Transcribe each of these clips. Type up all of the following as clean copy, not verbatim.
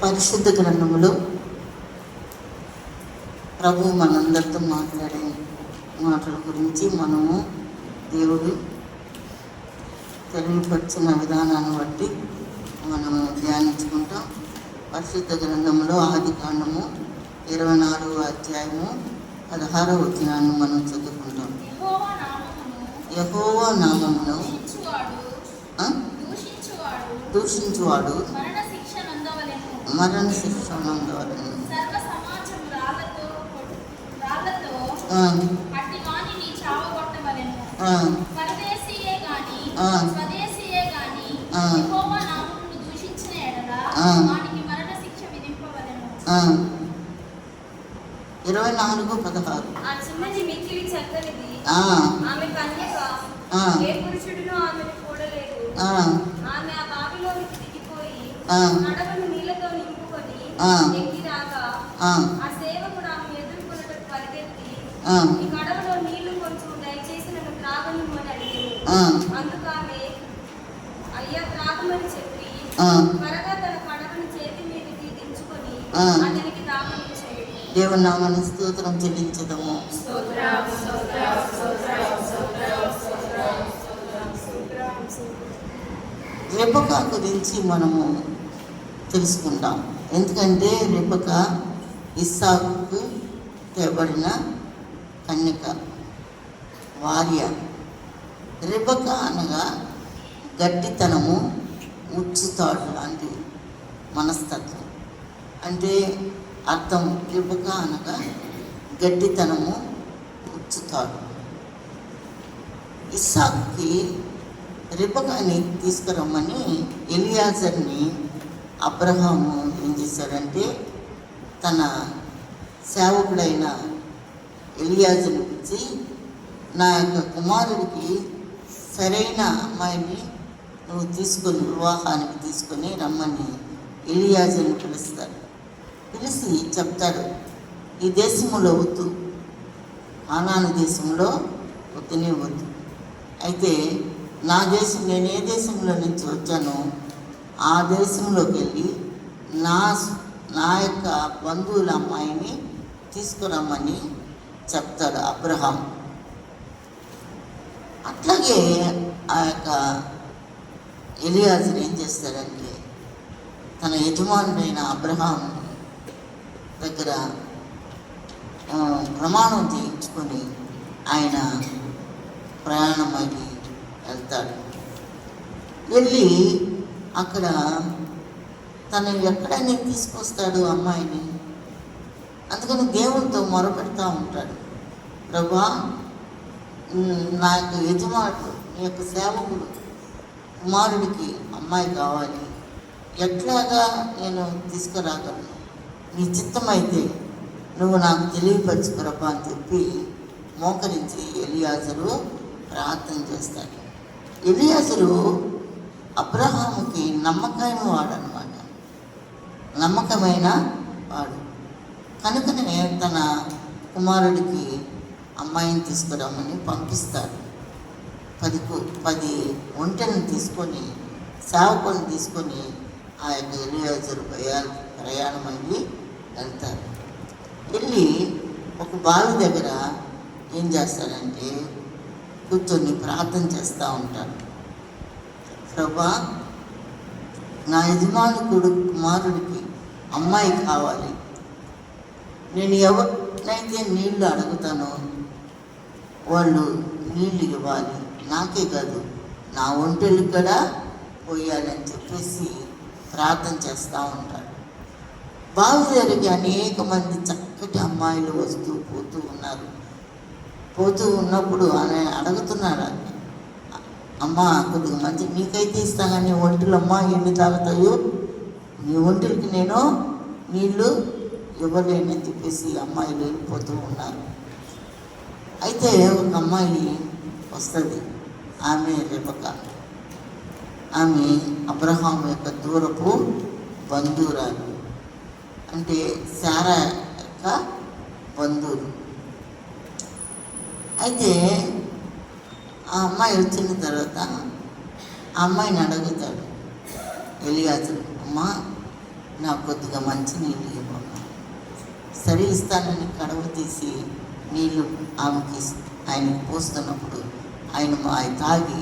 పరిశుద్ధ గ్రంథములో ప్రభు మనందరితో మాట్లాడే మాటల గురించి మనము దేవుడు తెలియపరిచిన విధానాన్ని బట్టి మనము ధ్యానించుకుంటాం. పరిశుద్ధ గ్రంథంలో ఆదికాండము 24వ అధ్యాయము 16వ వచనాన్ని మనం చదువుకుంటాం. యెహోవా నామమును దూషించువాడు మరణ శిక్ష నందవలెను. ఇరవై 24:16 దేవుని నామాన్ని స్తోత్రం చెల్లించదము. రెబెకా గురించి మనము తెలుసుకుంటాం. ఎందుకంటే రెబెకా ఇస్సాకుకు తేబడిన కన్యక భార్య. రెబెకా అనగా గట్టితనము, ఉచ్చుతాడు లాంటి మనస్తత్వం. అంటే అర్థం రెబెకా అనగా గట్టితనము, ఉచ్చుతాడు. ఇస్సాకుకి రెబెకాని తీసుకురమ్మని ఎలియాజర్ని అబ్రహాము ఏం చేశాడంటే తన సేవకుడైన ఎలియాజర్ని పిలిచి, నా యొక్క కుమారుడికి సరైన అమ్మాయిని నువ్వు తీసుకొని వివాహానికి తీసుకొని రమ్మని ఎలియాజర్ని పిలుస్తాడు. పిలిచి చెప్తాడు, ఈ దేశంలో వద్దు, కానాను దేశంలో వద్దునే వద్దు. అయితే నా దేశం, నేను ఏ దేశంలో నుంచి వచ్చానో ఆ దేశంలోకి వెళ్ళి నా యొక్క బంధువుల అమ్మాయిని తీసుకురమ్మని చెప్తాడు అబ్రహాం. అట్లాగే ఆ యొక్క ఎలియాజర్ ఏం చేస్తాడంటే తన యజమానుడైన అబ్రహాం దగ్గర ప్రమాణం చేయించుకొని ఆయన ప్రయాణమై వెళ్తాడు. వెళ్ళి అక్కడ తను ఎక్కడైనా తీసుకొస్తాడు అమ్మాయిని. అందుకని దేవునితో మొరపెడతా ఉంటాడు, ప్రభా, నా యొక్క యజమానుడు, నీ యొక్క సేవకుడు కుమారుడికి అమ్మాయి కావాలి, ఎట్లాగా నేను తీసుకురాగలను? నీ చిత్తమైతే నువ్వు నాకు తెలియపరచుకురబ్బా అని చెప్పి మోకరించి ఎలియాజరు ప్రార్థన చేస్తాడు. ఎలియాజరు అబ్రహాముకి నమ్మకమైన వాడు అనమాట, నమ్మకమైన వాడు. కనుకనే తన కుమారుడికి అమ్మాయిని తీసుకురమ్మని పంపిస్తాడు. 10 ఒంటెలను తీసుకొని, సేవకులను తీసుకొని ఆ యొక్క ఎలియాజరు ప్రయాణం అయ్యి వెళ్తారు. వెళ్ళి ఒక బావి దగ్గర ఏం చేస్తాడంటే కూర్చొని ప్రార్థన చేస్తూ ఉంటాడు. ప్రభా, నా యజమానుడు కుమారుడికి అమ్మాయి కావాలి, నేను ఎవరినైతే నీళ్లు అడుగుతానో వాళ్ళు నీళ్ళు ఇవ్వాలి, నాకే కాదు నా ఒంటెలు కూడా పోయాలని చెప్పేసి ప్రార్థన చేస్తూ ఉంటాడు. బావి దగ్గరికి అనేక మంది చక్కటి అమ్మాయిలు వస్తూ పోతూ ఉన్నారు. పోతూ ఉన్నప్పుడు ఆయన అడుగుతున్నాడు, అమ్మ కొద్దిగా మంచి నీకైతే ఇస్తాను, నీ ఒంటిలో అమ్మ ఎన్ని తాగుతాయో, నీ ఒంటికి నేను నీళ్ళు ఇవ్వలేనని చెప్పేసి అమ్మాయిలు వెళ్ళిపోతూ ఉన్నారు. అయితే ఒక అమ్మాయి వస్తుంది, ఆమె రెబెకా. ఆమె అబ్రహాం యొక్క దూరపు బంధువురాలు, అంటే శారా యొక్క బంధువులు. అయితే ఆ అమ్మాయి వచ్చిన తర్వాత ఆ అమ్మాయిని అడుగుతాడు ఎలియాజరు, అమ్మా నాకు కొద్దిగా మంచి నీళ్ళు ఇవ్వమ్మా. సరే ఇస్తానని కడవ తీసి నీళ్ళు ఆయనకి పోస్తున్నప్పుడు ఆయన తాగి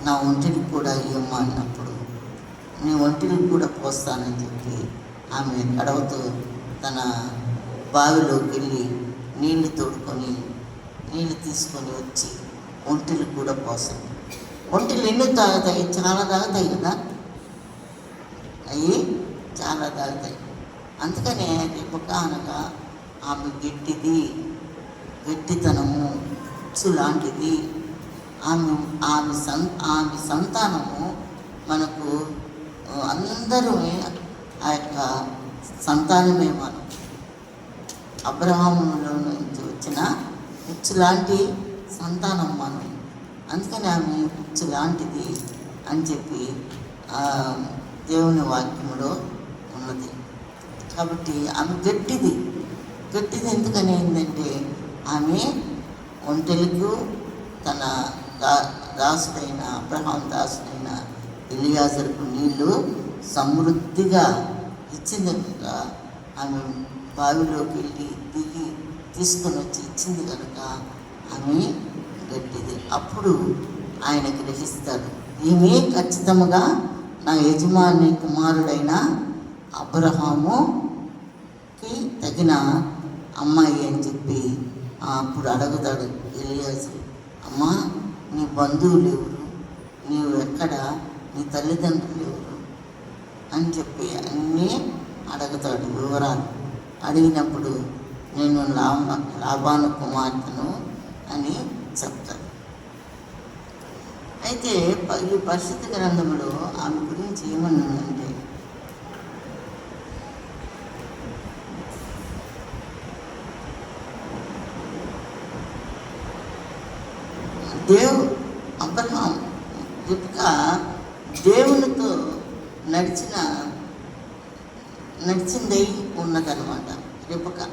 నా ఒంటికి కూడా ఇవ్వమ్మా అన్నప్పుడు, నీ ఒంటికి కూడా పోస్తానని చెప్పి ఆమె కడవతో తన బావిలోకి వెళ్ళి నీళ్లు తోడుకొని నీళ్ళు తీసుకొని వచ్చి ఒంటికి కూడా పోసాను. ఒంటిలు ఎన్ని తాగుతాయి? చాలా తాగుతాయి కదా, అవి చాలా తాగుతాయి. అందుకనే రిబకా అనగా ఆమె గట్టితనము లాంటిది. ఆమె సంతానము మనకు అందరూ ఆ యొక్క సంతానమే. మనం అబ్రహాములో నుంచి వచ్చిన ఉచ్చు లాంటి సంతానం మనం. అందుకని ఆమె ఉచ్చు లాంటిది అని చెప్పి దేవుని వాక్యములో ఉన్నది. కాబట్టి ఆమె గట్టిది ఎందుకని ఏంటంటే ఆమె ఒంటెలకు తన దాసుడైన అబ్రహాం దాసుడైన ఎలియాజరుకు నీళ్లు సమృద్ధిగా ఇచ్చింది కనుక, ఆమె బావిలోకి వెళ్ళి దిగి తీసుకొని వచ్చి ఇచ్చింది కనుక ఆమె గట్టిది. అప్పుడు ఆయన గ్రహిస్తాడు, ఈమె ఖచ్చితంగా నా యజమాని కుమారుడైన అబ్రహాముకి తగిన అమ్మాయి అని చెప్పి అప్పుడు అడుగుతాడు ఎలియాజరు, అమ్మా నీ బంధువులు ఎవరు, నీవు ఎక్కడ, నీ తల్లిదండ్రులు ఎవరు అని చెప్పి అన్నీ అడుగుతాడు వివరాలు. అడిగినప్పుడు నేను లాబాను కుమార్తెను అని చెప్తాడు. అయితే ఈ పరిశుద్ధ గ్రంథంలో ఆమె గురించి ఏమన్నానంటే, అబ్రహాం రిబ్కా దేవునితో నడిచిందై ఉన్నదనమాట రిబ్కా.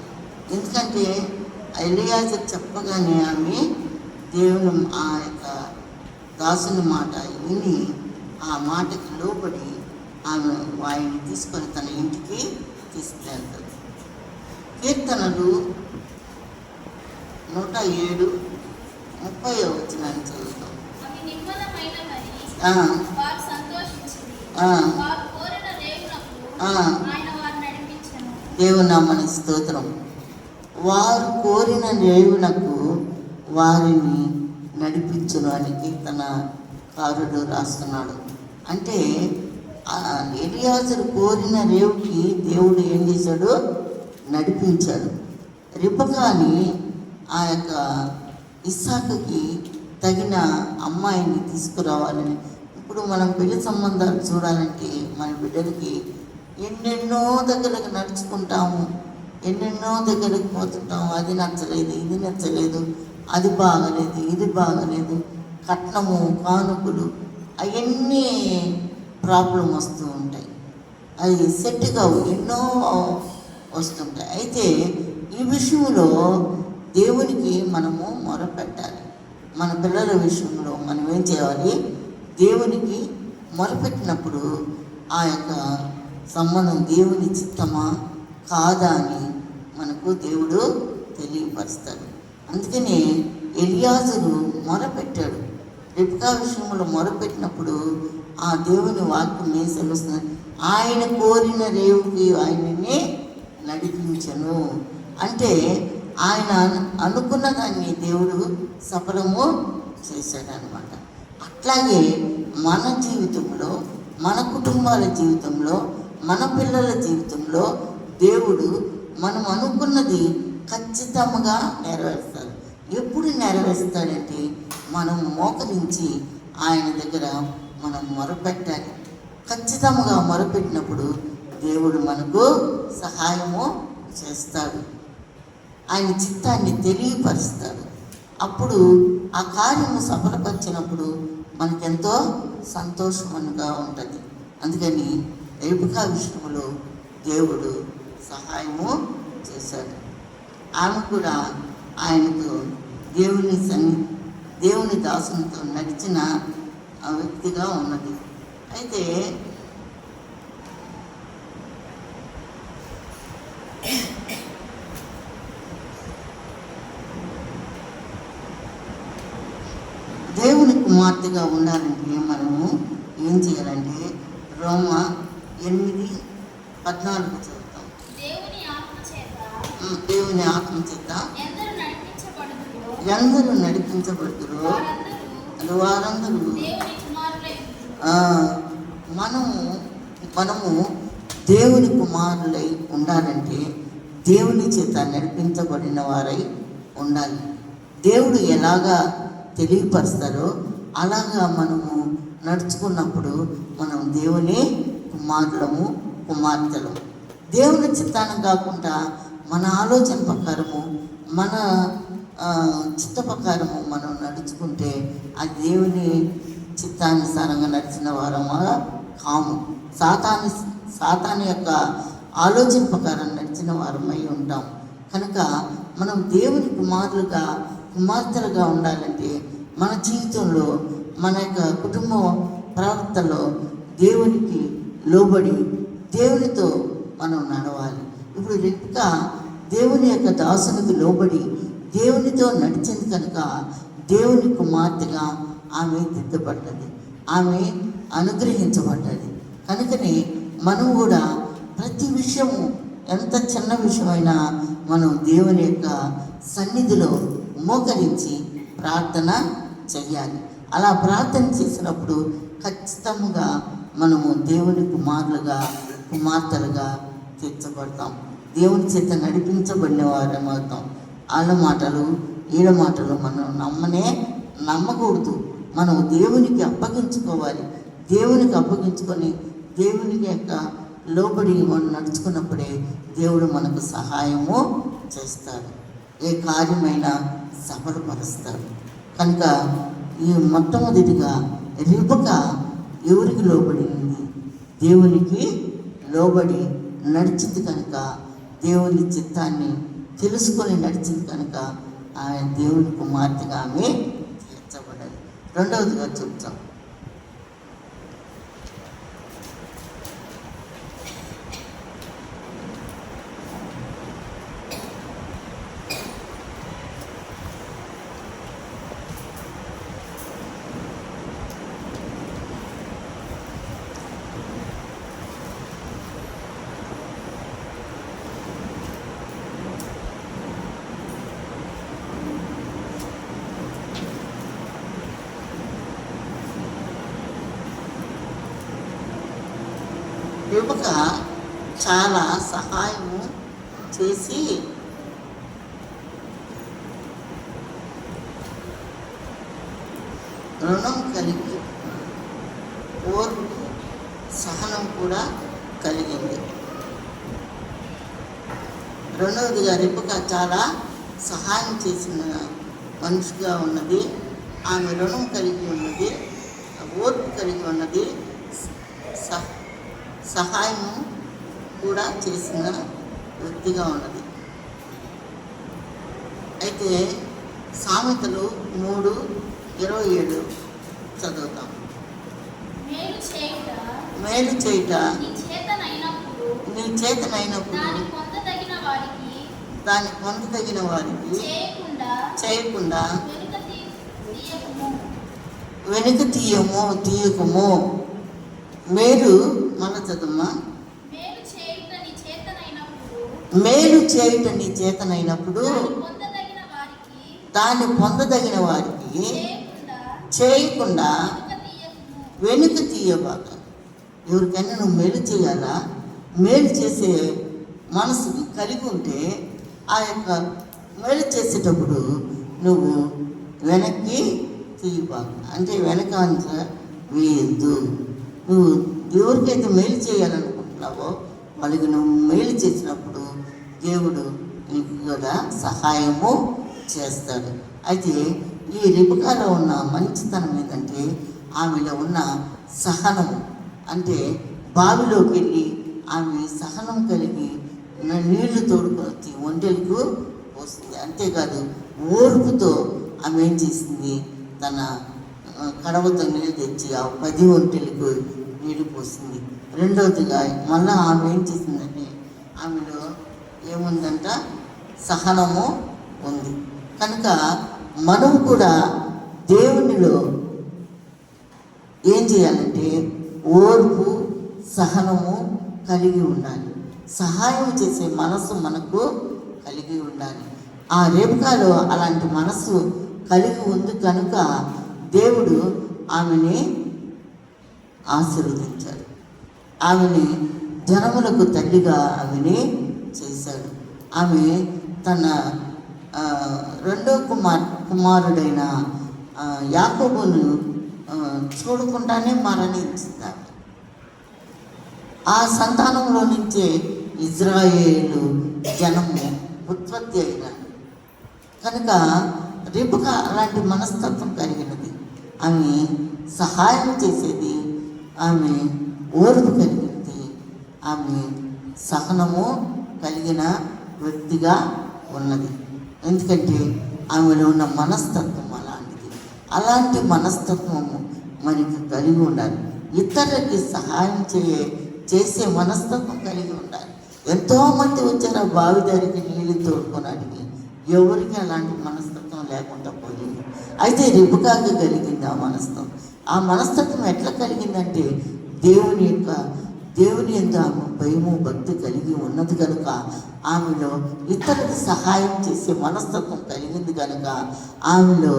ఎందుకంటే ఎలియాజరు చెప్పగానే ఆమె దేవుని ఆ యొక్క దాసుని మాట విని ఆ మాటకి లోబడి ఆమె వాయిని తీసుకొని తన ఇంటికి తీసుకెళ్తాడు. కీర్తనలు 107:30 వచనాన్ని చదువుతాం. దేవునామని స్తోత్రం. వారు కోరిన రేవునకు వారిని నడిపించును అని కీర్తనకారుడు రాస్తున్నాడు. అంటే ఎలియాజరు కోరిన రేవుకి దేవుడు ఏం చేశాడు? నడిపించాడు. రిబకాని ఆ యొక్క ఇస్సాకుకి తగిన అమ్మాయిని తీసుకురావాలని. ఇప్పుడు మనం పెళ్లి సంబంధాలు చూడాలంటే మన బిడ్డలకి ఎన్నెన్నో దగ్గరకు నడుచుకుంటాము, ఎన్నెన్నో దగ్గరకు పోతుంటాము. అది నచ్చలేదు, ఇది నచ్చలేదు, అది బాగలేదు, ఇది బాగలేదు, కట్నము కానుకలు అవన్నీ ప్రాబ్లం వస్తూ ఉంటాయి. అది సెట్ కావు, ఎన్నో వస్తుంటాయి. అయితే ఈ విషయంలో దేవునికి మనము మొరపెట్టాలి. మన పిల్లల విషయంలో మనం ఏం చేయాలి? దేవునికి మొరపెట్టినప్పుడు ఆ యొక్క సంబంధం దేవుని చిత్తమా కాదా అని మనకు దేవుడు తెలియపరుస్తాడు. అందుకనే ఎలియాజరు మొరపెట్టాడు. రిబ్కా విషయంలో మొరపెట్టినప్పుడు ఆ దేవుని వాక్యం ఏం సెలవుస్తుంది? ఆయన కోరిన రేవుకి ఆయనని నడిపించను. అంటే ఆయన అనుకున్న దాన్ని దేవుడు సఫలము చేశాడనమాట. అట్లాగే మన జీవితంలో, మన కుటుంబాల జీవితంలో, మన పిల్లల జీవితంలో దేవుడు మనం అనుకున్నది ఖచ్చితంగా నెరవేరుస్తాడు. ఎప్పుడు నెరవేరుస్తాడంటే మనం మోకరించి ఆయన దగ్గర మనం మొరపెట్టాలి. ఖచ్చితంగా మొరపెట్టినప్పుడు దేవుడు మనకు సహాయము చేస్తాడు, ఆయన చిత్తాన్ని తెలియపరుస్తాడు. అప్పుడు ఆ కార్యము సఫలపరిచినప్పుడు మనకెంతో సంతోషంగా ఉంటుంది. అందుకని రిబకా విషయంలో దేవుడు సహాయము చేశాడు. ఆమె కూడా ఆయనతో దేవుని దాసునితో నడిచిన వ్యక్తిగా ఉన్నది. అయితే దేవుని కుమార్తెగా ఉండాలంటే మనము ఏం చేయాలంటే రోమ 8:14 చదువుతాం. దేవుని ఆత్మ చేత ఎందరు ఎందరూ నడిపించబడుదురో నడిపించబడుదురో వారందరూ దేవుని కుమారులై ఆ, మనము దేవుని కుమారులై ఉండాలంటే దేవుని చేత నడిపించబడిన వారై ఉండాలి. దేవుడు ఎలాగా తెలియపరుస్తారో అలాగా మనము నడుచుకున్నప్పుడు మనం దేవుని కుమారులము కుమార్తెలము. దేవుని చిత్తాన్ని కాకుండా మన ఆలోచన ప్రకారము మన చిత్త ప్రకారము మనం నడుచుకుంటే అది దేవుని చిత్తానుసారంగా నడిచిన వారమా కాము. సాతాను యొక్క ఆలోచన ప్రకారం నడిచిన వారమై ఉంటాం. కనుక మనం దేవుని కుమార్తెలుగా ఉండాలంటే మన జీవితంలో మన యొక్క కుటుంబ ప్రవర్తనలో దేవునికి లోబడి దేవునితో మనం నడవాలి. ఇప్పుడు రెప్కా దేవుని యొక్క దాసునికి లోబడి దేవునితో నడిచింది కనుక దేవుని కుమార్తెగా ఆమె దిద్దపడ్డది, ఆమె అనుగ్రహించబడ్డది. కనుకనే మనం కూడా ప్రతి విషయము ఎంత చిన్న విషయమైనా మనం దేవుని యొక్క సన్నిధిలో మోకరించి ప్రార్థన చెయ్యాలి. అలా ప్రార్థన చేసినప్పుడు ఖచ్చితంగా మనము దేవుని కుమార్తెలుగా తీర్చబడతాం. దేవుని చేత నడిపించబడిన వారమవుతాం. వాళ్ళ మాటలు వీళ్ళ మాటలు మనం నమ్మకూడదు. మనం దేవునికి అప్పగించుకోవాలి. దేవునికి అప్పగించుకొని దేవునికి యొక్క లోబడి మనం నడుచుకున్నప్పుడే దేవుడు మనకు సహాయము చేస్తాడు, ఏ కార్యమైనా సఫలపరుస్తాడు. కనుక ఈ మొట్టమొదటిగా రెబెకా ఎవరికి లోబడింది? దేవునికి లోబడి నడిచింది కనుక, దేవుని చిత్తాన్ని తెలుసుకొని నడిచింది కనుక ఆయన దేవుని కుమార్తెగా ఆమె తీర్చబడ్డది. రెండవదిగా చెప్తాం, రెబెకా చాలా సహాయము చేసి రుణం కలిగి ఓర్పు సహనం కూడా కలిగింది. రెండవదిగా రెబెకా చాలా సహాయం చేసిన మనిషిగా ఉన్నది. ఆమె రుణం కలిగి ఉన్నది, ఓర్పు కలిగి ఉన్నది, సహాయం కూడా చేసిన వ్యక్తిగా ఉన్నది. అయితే సామెతలు 3:27 చదువుతాం. మేలు చేయుట నీ చేతనైనప్పుడు దాన్ని పొందదగిన వారికి చేయకుండా వెనుక తీయకము. మేలు మన చదువుమా, మేలు చేయుట నీ చేతనైనప్పుడు దాన్ని పొందదగిన వారికి చేయకుండా వెనుక తీయబాక. ఎవరికైనా నువ్వు మేలు చేయాలా, మేలు చేసే మనసు కలిగి ఉంటే ఆ యొక్క మేలు చేసేటప్పుడు నువ్వు వెనక్కి తీయబాక. అంటే వెనక వేయద్దు. నువ్వు ఎవరికైతే మేలు చేయాలనుకుంటున్నావో వాళ్ళకి నువ్వు మేలు చేసినప్పుడు దేవుడు నీకు కూడా సహాయము చేస్తాడు. అయితే ఈ రెబెకాలో ఉన్న మంచితనం ఏంటంటే ఆమెలో ఉన్న సహనము. అంటే బావిలోకి వెళ్ళి ఆమె సహనం కలిగి నీళ్లు తోడుకొని ఒంటెలకు పోస్తుంది. అంతేకాదు ఓర్పుతో ఆమె ఏం చేసింది, తన కడవతో నీళ్ళు తెచ్చి ఆ 10 ఒంటెలకు నీళ్ళు పోసింది. రెండవదిగా మళ్ళీ ఆమె ఏం చేసిందంటే ఆమెలో ఏముందంట, సహనము ఉంది. కనుక మనం కూడా దేవునిలో ఏం చేయాలంటే ఓర్పు, సహనము కలిగి ఉండాలి. సహాయం చేసే మనసు మనకు కలిగి ఉండాలి. ఆ రేబకాలో అలాంటి మనసు కలిగి ఉంది కనుక దేవుడు ఆమెని ఆశీర్వదించాడు. ఆమెని జనములకు తల్లిగా ఆమెని చేశాడు. ఆమె తన రెండో కుమారుడైన యాకోబును చూడకుండానే మరణించింది. ఆ సంతానంలో నుంచే ఇజ్రాయేలు జనము ఉత్పత్తి అయినాడు. కనుక రిబకా అలాంటి మనస్తత్వం కలిగినది. ఆమె సహాయం చేసేది, ఆమె ఓర్పు కలిగినది, ఆమె సహనము కలిగిన వ్యక్తిగా ఉన్నది. ఎందుకంటే ఆమెలో ఉన్న మనస్తత్వం అలాంటిది. అలాంటి మనస్తత్వము మనకి కలిగి ఉండాలి. ఇతరులకి సహాయం చేసే మనస్తత్వం కలిగి ఉండాలి. ఎంతోమంది వచ్చారు ఆ బావి దగ్గరికి నీళ్ళు తోడుకోవడానికి, ఎవరికి అలాంటి మనస్తత్వం లేకుండా పోయింది. అయితే రిబకాకి కలిగింది ఆ మనస్తత్వం. ఆ మనస్తత్వం ఎట్లా కలిగిందంటే దేవుని యందు ఆమె భయము, భక్తి కలిగి ఉన్నది కనుక, ఆమెలో ఇతరులకు సహాయం చేసే మనస్తత్వం కలిగింది కనుక, ఆమెలో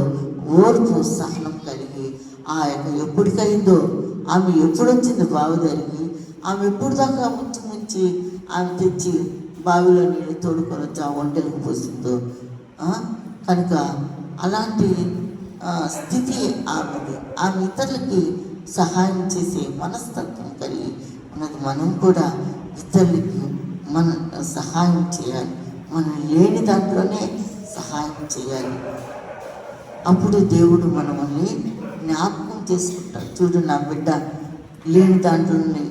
ఓర్పు, సహనం కలిగి ఆ యొక్క ఎప్పటికైందో ఆమె ఎప్పుడు వచ్చింది బావి దగ్గరికి, ఆమె ఎప్పుడు దాకా ముంచి ఆమె తెచ్చి బావిలో నీళ్ళు తోడుకొని వచ్చి ఆ వంటలకు పోసిందో. కనుక అలాంటి స్థితి ఆమెది. ఆమె ఇతరులకి సహాయం చేసే మనస్తత్వం కలిగి ఉన్నది. మనం కూడా ఇతరులకి సహాయం చేయాలి. మనం లేని దాంట్లోనే సహాయం చేయాలి. అప్పుడు దేవుడు మనల్ని జ్ఞాపకం చేసుకుంటాడు. చూడు, నా బిడ్డ లేని దాంట్లోనే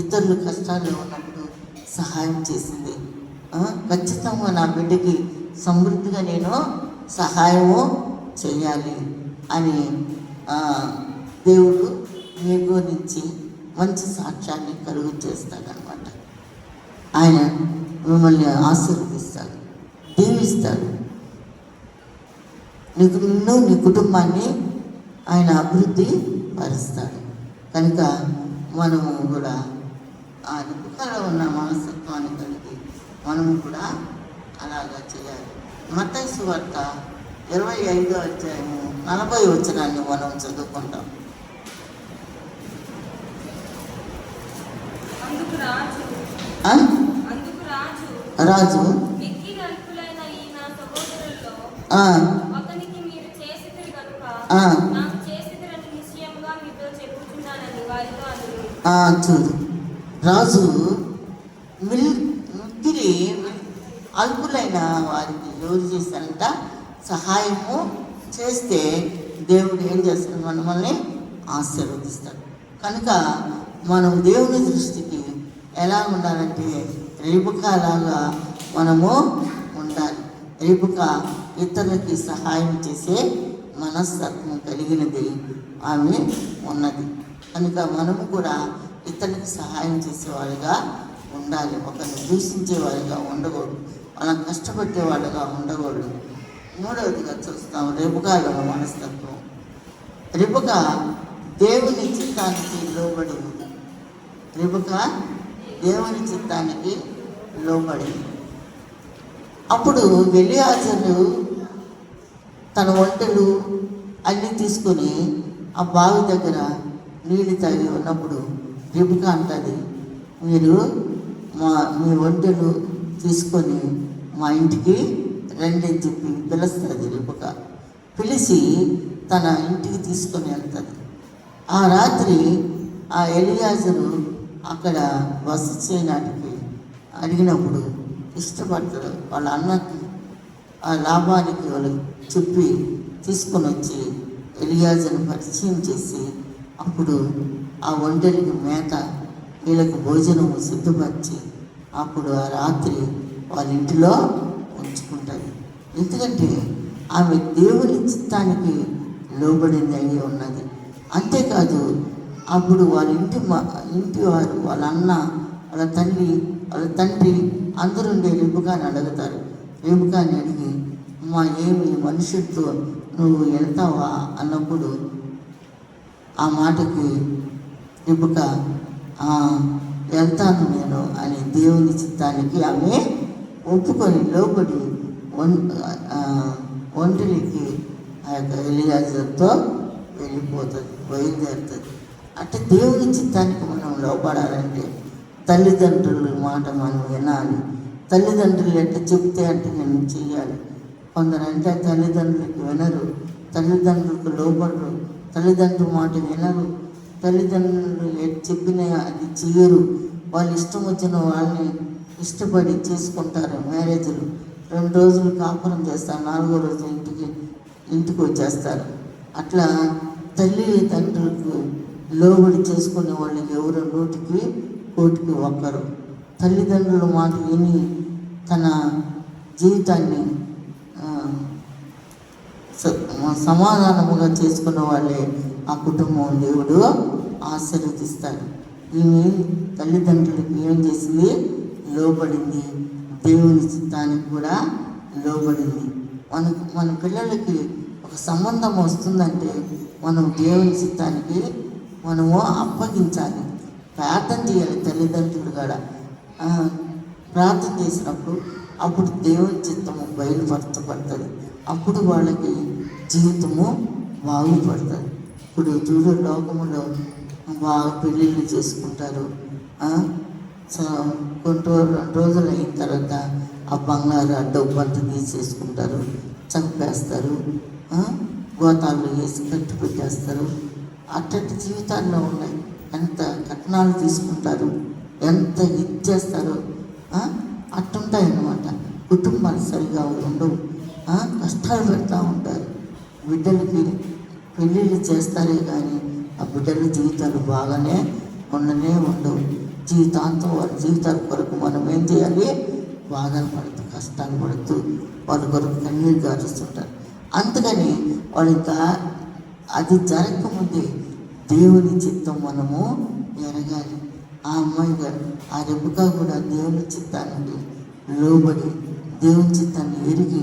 ఇతరులు కష్టాల్లో ఉన్నప్పుడు సహాయం చేసింది. ఖచ్చితంగా నా బిడ్డకి సమృద్ధిగా నేను సహాయము చేయాలి అని దేవుడు మీ గురించి మంచి సాక్ష్యాన్ని కలుగు చేస్తాడనమాట. ఆయన మిమ్మల్ని ఆశీర్వదిస్తాడు, దీవిస్తాడు. నిన్ను, నీ కుటుంబాన్ని ఆయన అభివృద్ధి పరుస్తాడు. కనుక మనము కూడా ఆ రిబకాలో ఉన్న మనస్తత్వాన్ని కలిగి మనము కూడా అలాగా చేయాలి. మత్తయి సువార్త 25వ అధ్యాయము 40వ వచనాన్ని మనం చదువుకుంటాం. రాజు చూడు, రాజు మిక్కిలి అల్పులైన వారికి ఎవరు చేశారంట సహాయము చేస్తే దేవుడు ఏం చేస్తాడు, మనల్ని ఆశీర్వదిస్తాడు. కనుక మనం దేవుని దృష్టికి ఎలా ఉండాలంటే రిబకాలాగా మనము ఉండాలి. రిబకా ఇతరులకి సహాయం చేసే మనస్తత్వం కలిగినది ఆమె ఉన్నది. కనుక మనము కూడా ఇతరులకు సహాయం చేసేవాళ్ళుగా ఉండాలి. ఒకరిని దూషించేవాళ్ళుగా ఉండకూడదు, వాళ్ళని కష్టపెట్టేవాళ్ళుగా ఉండకూడదు. మూడవదిగా చూస్తాం రిబకాలో మనస్తత్వం. రిబకా దేవుని చిత్తానికి లోబడి ఉంది. రిబకా దేవుని చిత్తానికి లోబడి. అప్పుడు ఎలియాజరు తన వంటలు అన్నీ తీసుకొని ఆ బావి దగ్గర నీళ్ళు తాగి ఉన్నప్పుడు రిబకా అంటది, మీరు మీ వంటలు తీసుకొని మా ఇంటికి రండి అని చెప్పి పిలుస్తుంది. రిబకా పిలిచి తన ఇంటికి తీసుకొని వెళ్తుంది. ఆ రాత్రి ఆ ఎలియాజరు అక్కడ బస చేయడానికి అడిగినప్పుడు ఇష్టపడతాడు. వాళ్ళ అన్నకి ఆ లాభానికి వాళ్ళకి చెప్పి తీసుకొని వచ్చి ఎలియాజరుని పరిచయం చేసి అప్పుడు ఆ ఒంటరికి మేత, వీళ్ళకి భోజనము సిద్ధపరిచి అప్పుడు ఆ రాత్రి వాళ్ళ ఇంటిలో ఉంచుకుంటుంది. ఎందుకంటే ఆమె దేవుని చిత్తానికి లోబడింది అయి ఉన్నది. అంతేకాదు అప్పుడు వాళ్ళ ఇంటి వారు, వాళ్ళ అన్న, వాళ్ళ తల్లి, వాళ్ళ తండ్రి అందరూ ఉండే రిబకాని అడుగుతారు. రిబకాని అడిగి, ఏమి మనుషులతో నువ్వు వెళ్తావా అన్నప్పుడు ఆ మాటకి రిబకా వెళ్తాను నేను అని దేవుని చిత్తానికి ఆమె ఒప్పుకొని లోబడి ఒంటరికి ఆ యొక్క ఎలియాజర్తో వెళ్ళిపోతుంది, బయలుదేరుతుంది. అంటే దేవుని చిత్తానికి మనం లోపడాలంటే తల్లిదండ్రుల మాట మనం వినాలి. తల్లిదండ్రులు ఎట్లా చెప్తే అంటే నేను చెయ్యాలి. కొందరు అంటే తల్లిదండ్రులకి వినరు, తల్లిదండ్రులకు లోపడరు, తల్లిదండ్రుల మాట వినరు, తల్లిదండ్రులు చెప్పిన అది చెయ్యరు. వాళ్ళు ఇష్టం వచ్చిన వాళ్ళని ఇష్టపడి చేసుకుంటారు. మ్యారేజ్లు 2 రోజులు కాపురం చేస్తారు, 4వ రోజు ఇంటికి వచ్చేస్తారు. అట్లా తల్లిదండ్రులకు లోబడి చేసుకునే వాళ్ళకి ఎవరు 100కి 1 ఒక్కరు. తల్లిదండ్రుల మాట విని తన జీవితాన్ని సమాధానముగా చేసుకున్న వాళ్ళే ఆ కుటుంబం దేవుడు ఆశీర్వదిస్తాడు. ఈమె తల్లిదండ్రులకు ఏం చేసింది? లోబడింది. దేవుని చిత్తానికి కూడా లోబడింది. మన పిల్లలకి ఒక సంబంధం వస్తుందంటే మనం దేవుని చిత్తానికి మనము అప్పగించాలి, ప్రార్థన చేయాలి. తల్లిదండ్రులు కూడా ప్రార్థన చేసినప్పుడు అప్పుడు దేవుని చిత్తము బయలుపరచబడుతుంది. అప్పుడు వాళ్ళకి జీవితము బాగుపడుతుంది. ఇప్పుడు చూడు, లోకములో బాగా పెళ్ళిళ్ళు చేసుకుంటారు. కొన్ని 2 రోజులు అయిన తర్వాత ఆ బంగారు డబ్బు అంతా తీసేసుకుంటారు, చంపేస్తారు, గోతాల్లో వేసి కట్టు పెట్టేస్తారు. అట్టటి జీవితాల్లో ఉన్నాయి. ఎంత కట్నాలు తీసుకుంటారు, ఎంత ఇచ్చేస్తారు, అట్టుంటాయి అన్నమాట. కుటుంబాలు సరిగా ఉండవు, కష్టాలు పెడతా ఉంటారు. బిడ్డలకి పెళ్ళిళ్ళు చేస్తారే కానీ ఆ బిడ్డల జీవితాలు బాగానే ఉండవు. జీవితాంతం వాళ్ళ జీవితాల కొరకు మనం ఏం చేయాలి? బాధలు పడుతూ, కష్టాలు పడుతూ వాళ్ళ కొరకు కన్నీరు గారుస్తుంటారు. అందుకని వాళ్ళకి అది జరగకముందే దేవుని చిత్తం మనము ఎరగాలి. ఆ అమ్మాయి ఆ రిబకా కూడా దేవుని చిత్తానికి లోబడి దేవుని చిత్తాన్ని ఎరిగి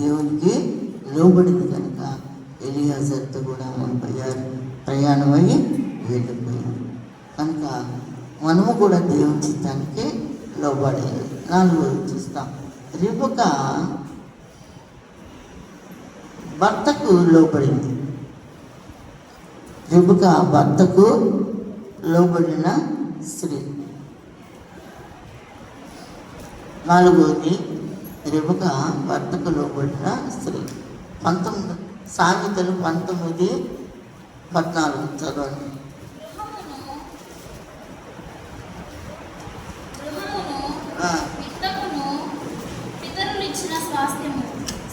దేవునికి లోబడింది కనుక ఎలియాజర్తో కూడా ప్రయాణమై వెళ్ళిపోయారు. కనుక మనము కూడా దేవుని చిత్తానికి లోబడాలి. 4వది చూస్తాం. రిబకా భర్తకు లోబడింది. రిబకా భర్తకు లోబడిన స్త్రీ. 4వది రిబకా భర్తకు లోబడిన స్త్రీ. 19 సామెతలు 19:14 చదవండి.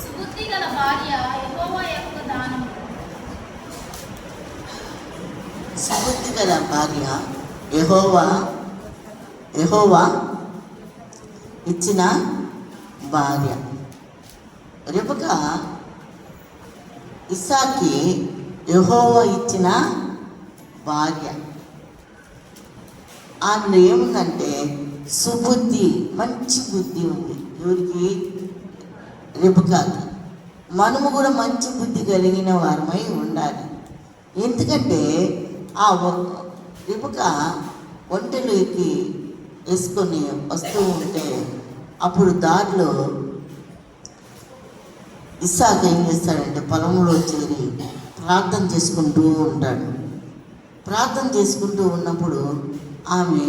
సుబుద్ధి గల భార్య యెహోవా ఇచ్చిన భార్య. రిబకా ఇస్సాకి యెహోవా ఇచ్చిన భార్య. అందులో ఏముందంటే సుబుద్ధి, మంచి బుద్ధి ఉంది. ఎవరికి? రిబకాకి. మనము కూడా మంచి బుద్ధి కలిగిన వారమై ఉండాలి. ఎందుకంటే ఆ రిబకా ఒంటెలోకి వేసుకొని వస్తూ ఉంటే అప్పుడు దారిలో ఇస్సాకు ఏం చేస్తాడంటే పొలంలో చేరి ప్రార్థన చేసుకుంటూ ఉంటాడు. ప్రార్థన చేసుకుంటూ ఉన్నప్పుడు ఆమె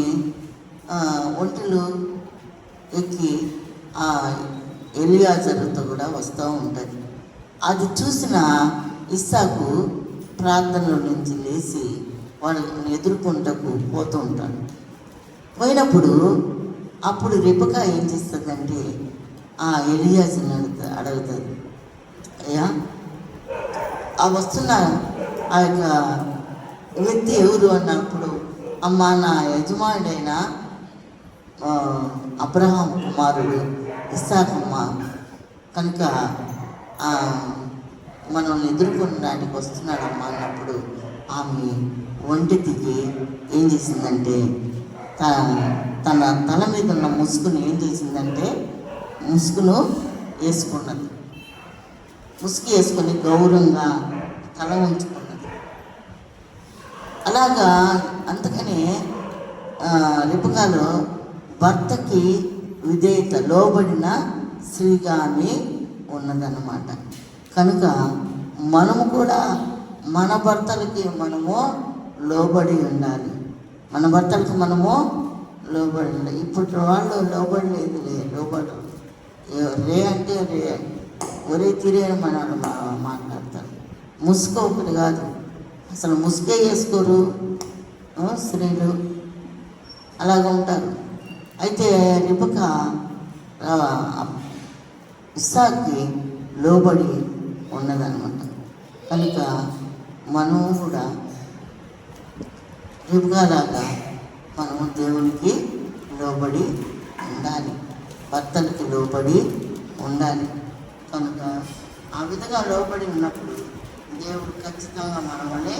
ఒంటెలు ఎక్కి ఆ ఎలియాజరుతో కూడా వస్తూ ఉంటుంది. అది చూసిన ఇస్సాకు ప్రార్థనలో నుంచి లేచి వాళ్ళని ఎదుర్కొంటూ పోతూ ఉంటాడు. పోయినప్పుడు అప్పుడు రిబకా ఏం చేస్తుందంటే ఆ ఎలియాజరుని అడుగుతుంది, అయ్యా ఆ వస్తున్న ఆ యొక్క వ్యక్తి ఎవరు అన్నప్పుడు, అమ్మ నా యజమానుడైన అబ్రహాం కుమారుడు ఇస్సాకమ్మ, కనుక మనల్ని ఎదుర్కొనడానికి వస్తున్నాడమ్మా అన్నప్పుడు ఆమె ఒంటి దిగి ఏం చేసిందంటే తన తల మీద ఉన్న ముసుగును ఏం చేసిందంటే ముసుగును వేసుకున్నది. ముసుగు వేసుకొని గౌరవంగా తల ఉంచుకున్నది. అలాగా అందుకని రిబకాలో భర్తకి విధేయత లోబడిన స్త్రీగా ఆమె ఉన్నదన్నమాట. కనుక మనము కూడా మన భర్తలకి మనము లోబడి ఉండాలి. మన భర్తలకి మనము లోబడి ఉండాలి. ఇప్పుడు వాళ్ళు లోబడలేదు, లోబడరు. రే అంటే రే, ఒరే తిరే అని మనవాడు మాట్లాడతారు. ముసుగు ఒకటి కాదు, అసలు ముసుగే వేసుకోరు స్త్రీలు, అలాగ ఉంటారు. అయితే రిబకా ఇస్సాకుకి లోబడి ఉన్నదన్నమాట. కనుక మనము కూడా రిబకాలాగా మనము దేవునికి లోబడి ఉండాలి, భర్తలకి లోబడి ఉండాలి. కనుక ఆ విధంగా లోబడి ఉన్నప్పుడు దేవుడు ఖచ్చితంగా మనల్ని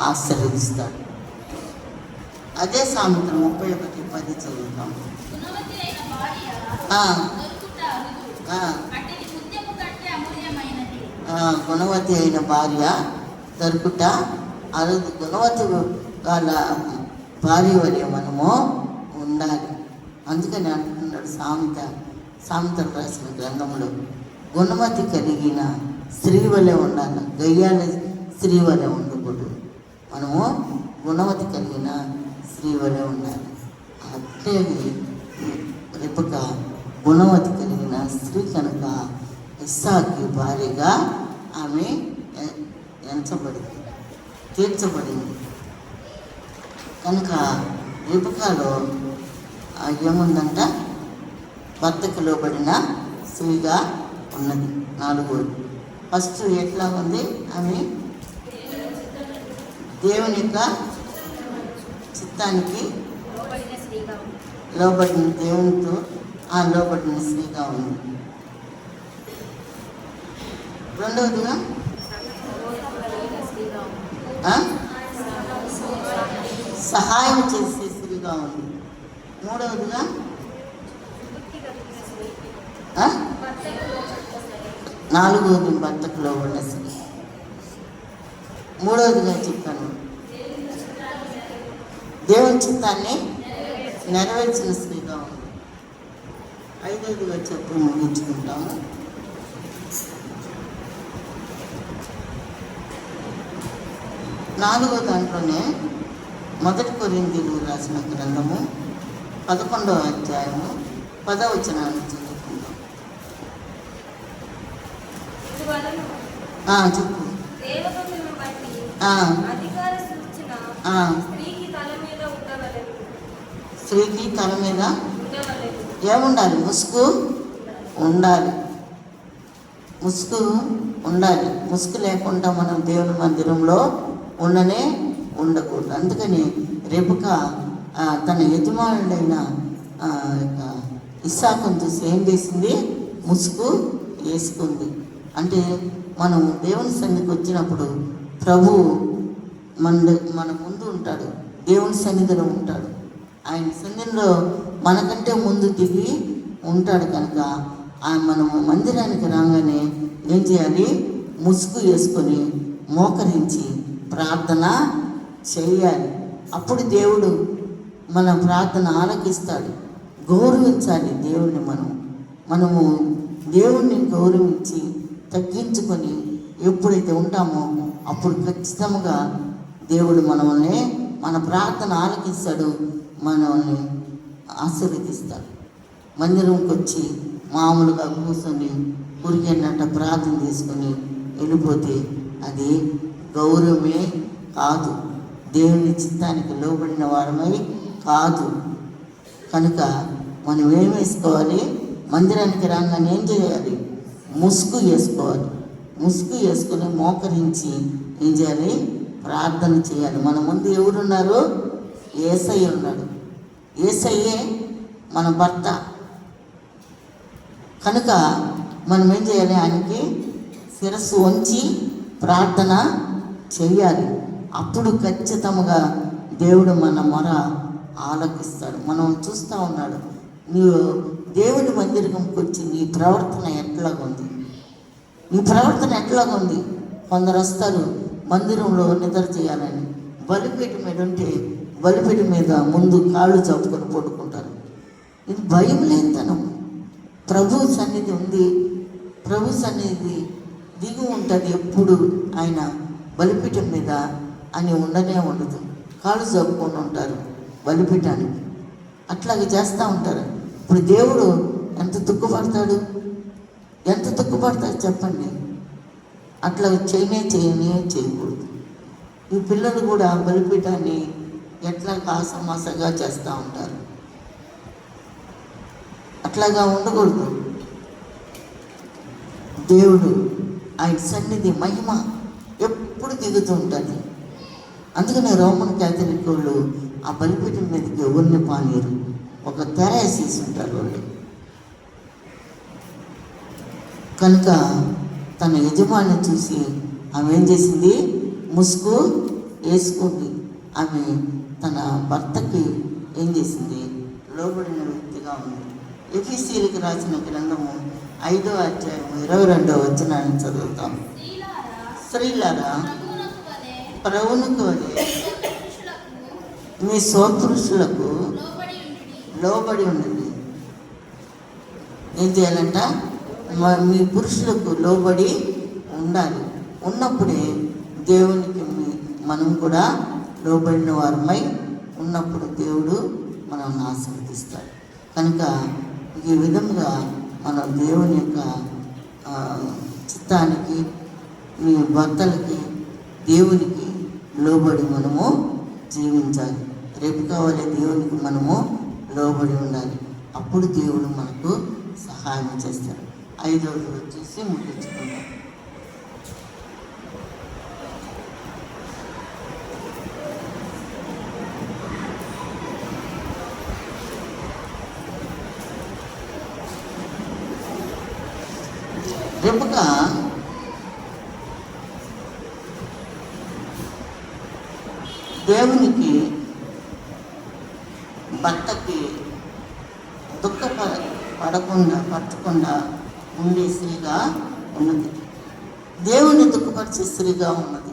ఆశీర్వదిస్తాడు. అదే సామెత 31:10 చదువుతాం. గుణవతి అయిన భార్య దొరుకుట అరుదు. గుణవతి వాళ్ళ భార్య వలె మనము ఉండాలి. అందుకని అంటున్నాడు సామెతలు రాసిన గ్రంథంలో, గుణవతి కలిగిన స్త్రీ వలె ఉండాలి, గయ్యాల స్త్రీ వలె ఉండకూడదు. మనము గుణవతి కలిగిన స్త్రీ వలె ఉండాలి. అట్లే రిబకా గుణవతి కలిగిన స్త్రీ కనుక ఇస్సాకుకి భార్యగా ఆమె ఎంచబడింది, తీర్చబడింది. కనుక రిబకాలో ఏముందంట, భర్తకు లోబడిన స్త్రీగా ఉన్నది. 4. ఫస్ట్ ఎట్లా ఉంది, ఆమె దేవుని యొక్క చిత్తానికి లోబడిన, దేవునితో లోబడిన స్త్రీగా ఉంది. రెండవదిగా సహాయం చేసే స్త్రీగా ఉంది. మూడవదిగా నాలుగవది భర్తకు లోబడిన స్త్రీ. మూడవదిగా చెప్పాను, దేవుని చిత్తాన్ని నెరవేర్చిన స్త్రీగా ఉంది. ఐదవదిగా చెప్పి ముగించుకుంటాము. 4వ దాంట్లోనే 1 కొరింథీయులకు రాసిన గ్రంథము 11వ అధ్యాయము 10వ వచనాన్ని చదువుకుందాం. చెప్పు. స్త్రీకి తల మీద ఏముండాలి, ముసుగు ఉండాలి, ముసుగు ఉండాలి. ముసుగు లేకుండా మనం దేవుని మందిరంలో ఉండకూడదు. అందుకని రిబకా తన యజమానుడైన ఇస్సాకును చూసి ఏం చేసింది, ముసుగు వేసుకుంది. అంటే మనం దేవుని సన్నిధికి వచ్చినప్పుడు ప్రభువు మన ముందు ఉంటాడు, దేవుని సన్నిధిలో ఉంటాడు. ఆయన సన్నిధిలో మనకంటే ముందు దిగి ఉంటాడు. కనుక మనము మందిరానికి రాగానే ఏం చేయాలి, ముసుగు వేసుకొని మోకరించి ప్రార్థన చేయాలి. అప్పుడు దేవుడు మన ప్రార్థన ఆలకిస్తాడు. గౌరవించాలి దేవుణ్ణి. మనము దేవుణ్ణి గౌరవించి తగ్గించుకొని ఎప్పుడైతే ఉంటామో అప్పుడు ఖచ్చితంగా దేవుడు మనల్ని, మన ప్రార్థన ఆలకిస్తాడు, మనల్ని ఆశీర్వదిస్తాడు. మందిరంకి వచ్చి మామూలుగా కూర్చొని ఊరికేనట్ట ప్రార్థన చేసుకొని వెళ్ళిపోతే అది గౌరవమే కాదు, దేవుని చిత్తానికి లోబడిన వారమై కాదు. కనుక మనం ఏం వేసుకోవాలి, మందిరానికి రాగానే ఏం చేయాలి, ముసుగు వేసుకోవాలి. ముసుగు వేసుకొని మోకరించి ఏం చేయాలి, ప్రార్థన చేయాలి. మన ముందు ఎవరున్నారు, యేసయ్య ఉన్నాడు. యేసయ్యే మన భర్త. కనుక మనం ఏం చేయాలి, ఆయనకి శిరస్సు వంచి ప్రార్థన చేయాలి. అప్పుడు ఖచ్చితంగా దేవుడు మన మొర ఆలకిస్తాడు. మనం చూస్తూ ఉన్నాడు, నీవు దేవుని మందిరంకి వచ్చి నీ ప్రవర్తన ఎట్లాగుంది, నీ ప్రవర్తన ఎట్లాగా ఉంది? కొందరు వస్తారు మందిరంలో నిద్ర చేయాలని, బలిపీఠం మీద ఉంటే బలిపీఠం మీద ముందు కాళ్ళు చాపుకొని పడుకుంటారు. ఇది భయం లేనితనం. ప్రభు సన్నిధి ఉంది, ప్రభు సన్నిధి దిగు ఉంటుంది ఎప్పుడు. ఆయన బలిపీఠం మీద అని ఉండనే ఉండదు, కాళ్ళు చాపుకొని ఉంటారు బలిపీఠానికి. అట్లాగే చేస్తూ ఉంటారు. ఇప్పుడు దేవుడు ఎంత దుఃఖపడతాడు, ఎంత దుఃఖపడతాడు చెప్పండి. అట్లా చేయకూడదు. ఈ పిల్లలు కూడా బలిపీఠాన్ని ఎట్లా కాసమాసగా చేస్తూ ఉంటారు. అట్లాగా ఉండకూడదు. దేవుడు ఆయన సన్నిధి మహిమ ఎప్పుడు దిగుతూ ఉంటుంది. అందుకనే రోమన్ క్యాథలిక్ వాళ్ళు ఆ బలిపీఠం మీదకి ఎవరిని పానీరు, ఒక తెర వేసేసి ఉంటారు వాళ్ళు. కనుక తన యజమాని చూసి ఆమె ఏం చేసింది? ముసుగు వేసుకుంది. ఆమె తన భర్తకి ఏం చేసింది? లోబడిన వ్యక్తిగా ఉంది. ఎఫెసీయులకు రాసిన గ్రంథము 5వ అధ్యాయం 22వ వచనాన్ని చదువుతాం. స్త్రీలారా ప్రభువునకు వలె మీ స్వపురుషులకు లోబడి ఉండండి. ఏం చేయాలంట? మీ పురుషులకు లోబడి ఉండాలి. ఉన్నప్పుడే దేవునికి మనం కూడా లోబడిన వారమై ఉన్నప్పుడు దేవుడు మనల్ని ఆశీర్వదిస్తాడు. కనుక ఈ విధంగా మనం దేవుని యొక్క చిత్తానికి, మీ భర్తలకి, దేవునికి లోబడి మనము జీవించాలి. రేపు కావాలి దేవునికి మనము లోబడి ఉండాలి. అప్పుడు దేవుడు మనకు సహాయం చేస్తాడు. 5వది వచ్చేసి ముగించుకుందాం. రెబెకా దేవునికి భర్తకి పట్టకుండా ఉండే స్త్రీగా ఉన్నది. దేవుని దుఃఖపరిచే స్త్రీగా ఉన్నది.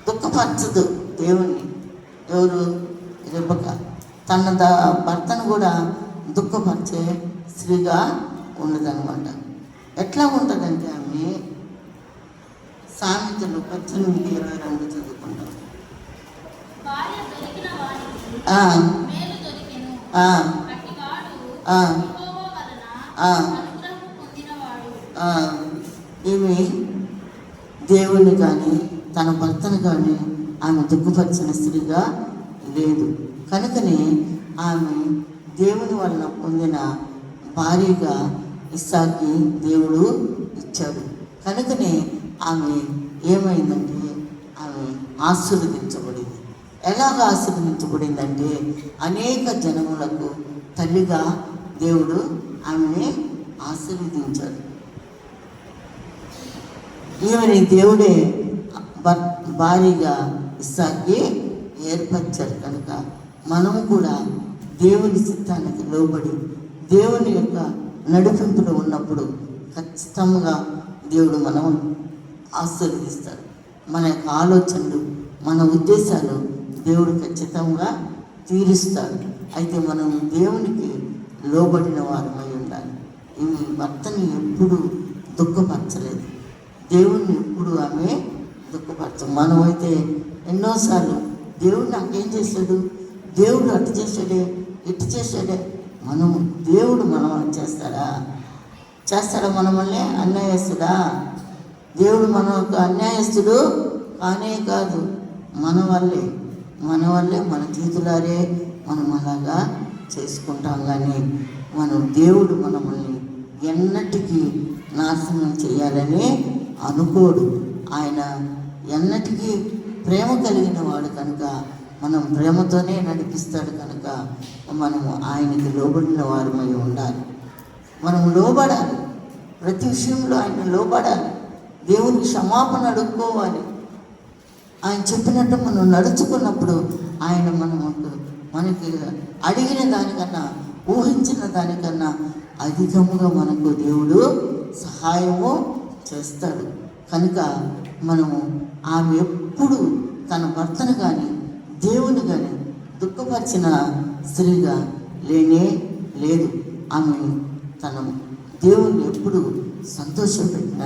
దుఃఖపరచదు దేవుణ్ణి. ఎవరు? రెబెకా. తన భర్తను కూడా దుఃఖపరిచే స్త్రీగా ఉన్నదన్నమాట. ఎట్లా ఉంటుందంటే ఆమె సామెతలు 18:22 చదువుకుంటాం. ఈమె దేవుని కానీ తన భర్తను కానీ ఆమె దుఃఖపరిచిన స్త్రీగా లేదు. కనుకనే ఆమె దేవుని వలన పొందిన భార్యగా ఇస్సాకి దేవుడు ఇచ్చాడు. కనుకనే ఆమె ఏమైందంటే ఆమె ఆశీర్వదించబడింది. ఎలాగ ఆశీర్వదించబడిందంటే అనేక జనములకు తల్లిగా దేవుడు ఆమెని ఆశీర్వదించాడు. ఈమెని దేవుడే భార్యగా ఇస్సాకి ఏర్పరిచారు. కనుక మనము కూడా దేవుని చిత్తానికి లోబడి దేవుని యొక్క నడిపింపులో ఉన్నప్పుడు ఖచ్చితంగా దేవుడు మనం ఆశీర్వదిస్తాడు. మన యొక్క ఆలోచనలు, మన ఉద్దేశాలు దేవుడు ఖచ్చితంగా తీరుస్తాడు. అయితే మనం దేవునికి లోబడిన వారమై ఉండాలి. ఈమె భర్తని ఎప్పుడు దుఃఖపరచలేదు, దేవుణ్ణి ఎప్పుడు ఆమె దుఃఖపరచం. మనమైతే ఎన్నోసార్లు దేవుడు నాకేం చేశాడు, దేవుడు అటు చేశాడే, ఇటు చేశాడే. దేవుడు మనం చేస్తాడా మనమల్ని అన్యాయస్తుడా? దేవుడు మన ఒక అన్యాయస్తుడు కానే కాదు. మన వల్లే మన చేతులారే మనం అలాగా చేసుకుంటాం. కానీ దేవుడు మనల్ని ఎన్నటికీ నాశనం చేయాలని అనుకోడు. ఆయన ఎన్నటికీ ప్రేమ కలిగిన వాడు కనుక మనం ప్రేమతోనే నడిపిస్తాడు. కనుక మనము ఆయనకి లోబడిన వారమై ఉండాలి. మనము లోబడాలి, ప్రతి విషయంలో ఆయన లోబడాలి. దేవునికి క్షమాపణ అడుక్కోవాలి. ఆయన చెప్పినట్టు మనం నడుచుకున్నప్పుడు ఆయన మనకి అడిగిన దానికన్నా, ఊహించిన దానికన్నా అధికముగా మనకు దేవుడు సహాయము చేస్తాడు. కనుక మనము ఆమె ఎప్పుడు తన భర్తను కానీ దేవుని కానీ దుఃఖపరిచిన స్త్రీగా లేనే లేదు. ఆమె తన దేవుణ్ణి ఎప్పుడు సంతోషపెట్టిన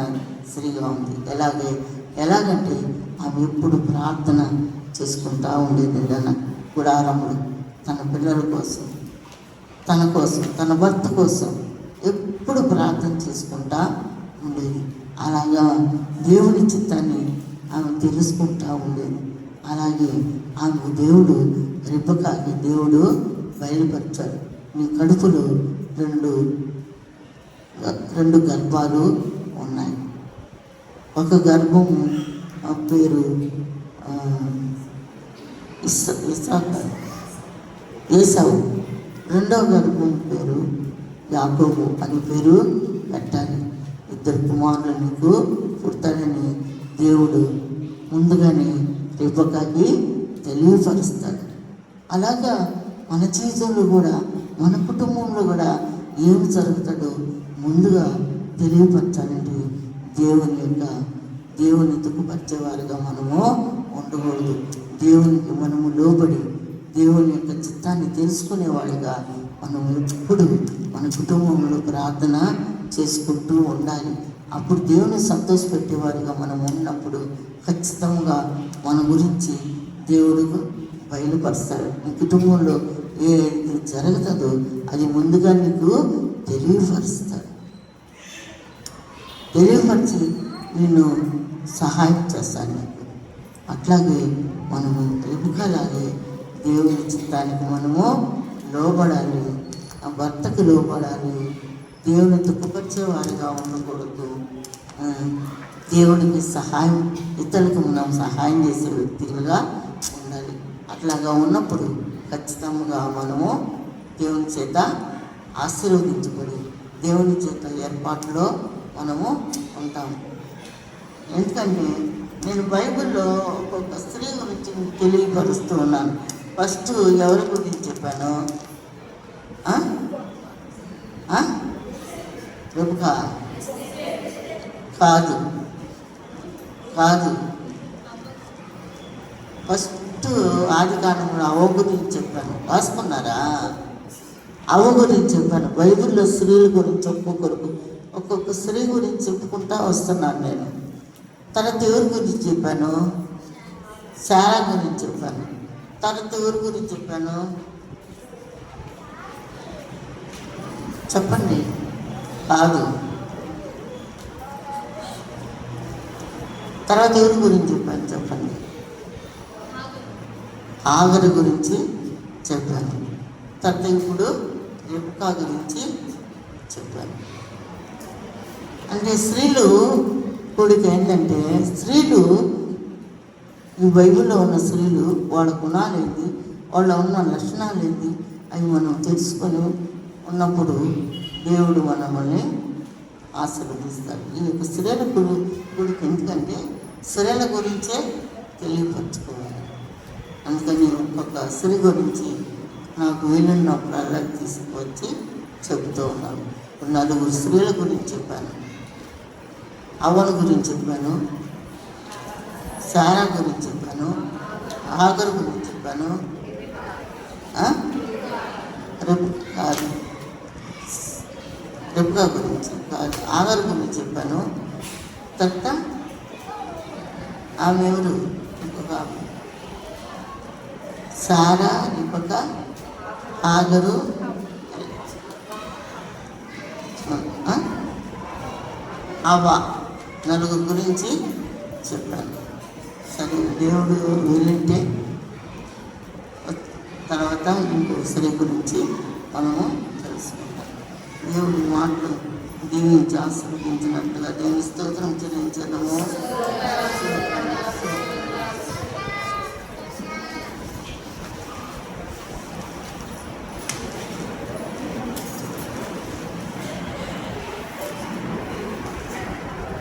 స్త్రీగా ఉంది. ఎలాగంటే ఆమె ఎప్పుడు ప్రార్థన చేసుకుంటూ ఉండేది. తన గుడారములు తన పిల్లల కోసం, తన కోసం, తన భర్త కోసం ఎప్పుడు ప్రార్థన చేసుకుంటూ ఉండేది. అలాగా దేవుని చిత్తాన్ని ఆమె తెలుసుకుంటూ ఉండేది. అలాగే ఆమె దేవుడు రిబకాకి దేవుడు బయలుపరిచాడు. నీ కడుపులో రెండు గర్భాలు ఉన్నాయి. ఒక గర్భము పేరు ఏసావు, రెండవ గర్భం పేరు యాకోబు అని పేరు పెట్టాలి. 2 కుమారులు నీకు పుడతాడని దేవుడు ముందుగానే రిబకాకి తెలియపరుస్తాడు. అలాగా మన జీవితంలో కూడా, మన కుటుంబంలో కూడా ఏమి జరుగుతాడో ముందుగా తెలియపరచాలంటే దేవుని దుఃఖపరిచేవారుగా మనము ఉండకూడదు. దేవునికి మనము లోబడి దేవుని యొక్క చిత్తాన్ని తెలుసుకునేవాడిగా మనం ఎప్పుడు మన కుటుంబంలో ప్రార్థన చేసుకుంటూ ఉండాలి. అప్పుడు దేవుని సంతోషపెట్టేవాడిగా మనం ఉన్నప్పుడు ఖచ్చితంగా మన గురించి దేవుడు బయలుపరుస్తాడు. నీ కుటుంబంలో ఏది జరుగుతుందో అది ముందుగా నీకు తెలియపరిచి నేను సహాయం చేస్తాను నీకు. అట్లాగే మనము రిబకాలాగే దేవుని చిత్తానికి మనము లోబడాలి, ఆ భర్తకు లోబడాలి. దేవుని దుఃఖపరిచేవాడిగా ఉండకూడదు. దేవుడికి సహాయం, ఇతరులకు మనం సహాయం చేసే వ్యక్తులుగా ఉండాలి. అట్లాగా ఉన్నప్పుడు ఖచ్చితంగా మనము దేవుని చేత ఆశీర్వదించబడి దేవుని చేత ఏర్పాటులో మనము ఉంటాము. ఎందుకంటే నేను బైబిల్లో ఒక్కొక్క స్త్రీ గురించి తెలియపరుస్తూ ఉన్నాను. ఫస్ట్ ఎవరి గురించి చెప్పాను? రిబకా కాదు. ఫస్ట్ ఆదికాండంలో అవ్వ గురించి చెప్పాను. రాసుకున్నారా? అవ్వ గురించి చెప్పాను. బైబిల్లో స్త్రీల గురించి ఒక్కొక్క స్త్రీ గురించి చెప్పుకుంటా వస్తున్నాను నేను. తర్వాత ఎవరి గురించి చెప్పాను? శారా గురించి చెప్పాను. తర్వాత ఎవరి గురించి చెప్పాను? చెప్పండి. కాదు. తర్వాత ఎవరి గురించి చెప్పాను? చెప్పండి. ఆగరు గురించి చెప్పాను. తర్వాత ఇప్పుడు రిబకా గురించి చెప్పాను. అంటే స్త్రీలు కూడిక ఏంటంటే, స్త్రీలు ఈ బైబిల్లో ఉన్న స్త్రీలు వాళ్ళ గుణాలేంది, వాళ్ళ ఉన్న లక్షణాలేంది అవి మనం తెలుసుకొని ఉన్నప్పుడు దేవుడు మనల్ని ఆశీర్వదిస్తాడు. ఈ యొక్క స్త్రీల కూడిక ఎందుకంటే స్త్రీల గురించే తెలియపరచుకోవాలి. అందుకని ఒక్కొక్క స్త్రీ గురించి నాకు వీలున్నప్పుడల్లా తీసుకువచ్చి చెబుతూ ఉన్నాను. 4 స్త్రీల గురించి చెప్పాను. అవ్వను గురించి చెప్పాను, శారా గురించి చెప్పాను, ఆగరు గురించి చెప్పాను, రిబకా గురించి కాదు, ఆగరు గురించి చెప్పాను. తర్వాత ఆమె ఎవరు? ఇంకొక శారా, రిబకా, ఆగరు, అవ్వ, 4 గురించి చెప్పాను. సరే, దేవుడు వీలుంటే తర్వాత ఇంకో స్త్రీ గురించి మనము తెలుసుకుంటాం. దేవుడి మాటలు దీవించి ఆశీర్వదించినట్టుగా దేవుని స్తోత్రం చెల్లించి